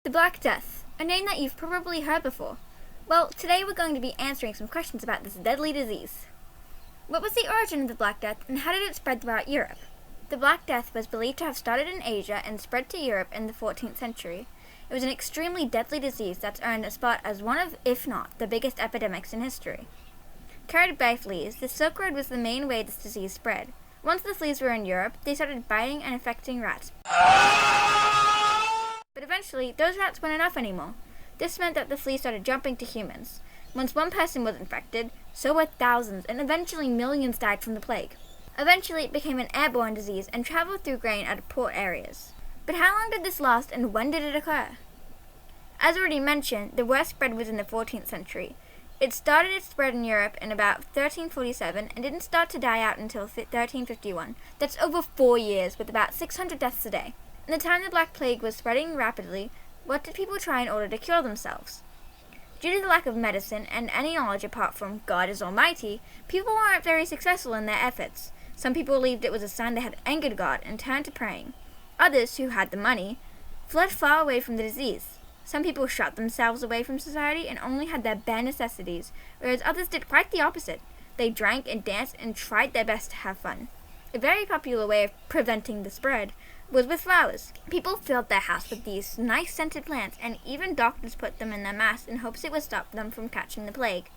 The Black Death, a name that you've probably heard before. Well, today we're going to be answering some questions about this deadly disease. What was the origin of the Black Death and how did it spread throughout Europe? The Black Death was believed to have started in Asia and spread to Europe in the 14th century. It was an extremely deadly disease that's earned a spot as one of, if not, the biggest epidemics in history. Carried by fleas, the Silk Road was the main way this disease spread. Once the fleas were in Europe, they started biting and infecting rats. But eventually, those rats weren't enough anymore. This meant that the fleas started jumping to humans. Once one person was infected, so were thousands, and eventually millions died from the plague. Eventually, it became an airborne disease and traveled through grain out of port areas. But how long did this last, and when did it occur? As already mentioned, the worst spread was in the 14th century. It started its spread in Europe in about 1347 and didn't start to die out until 1351. That's over 4 years, with about 600 deaths a day. In the time the Black Plague was spreading rapidly, what did people try in order to cure themselves? Due to the lack of medicine and any knowledge apart from God is Almighty, people weren't very successful in their efforts. Some people believed it was a sign they had angered God and turned to praying. Others, who had the money, fled far away from the disease. Some people shut themselves away from society and only had their bare necessities, whereas others did quite the opposite. They drank and danced and tried their best to have fun. A very popular way of preventing the spread was with flowers. People filled their house with these nice scented plants, and even doctors put them in their masks in hopes it would stop them from catching the plague.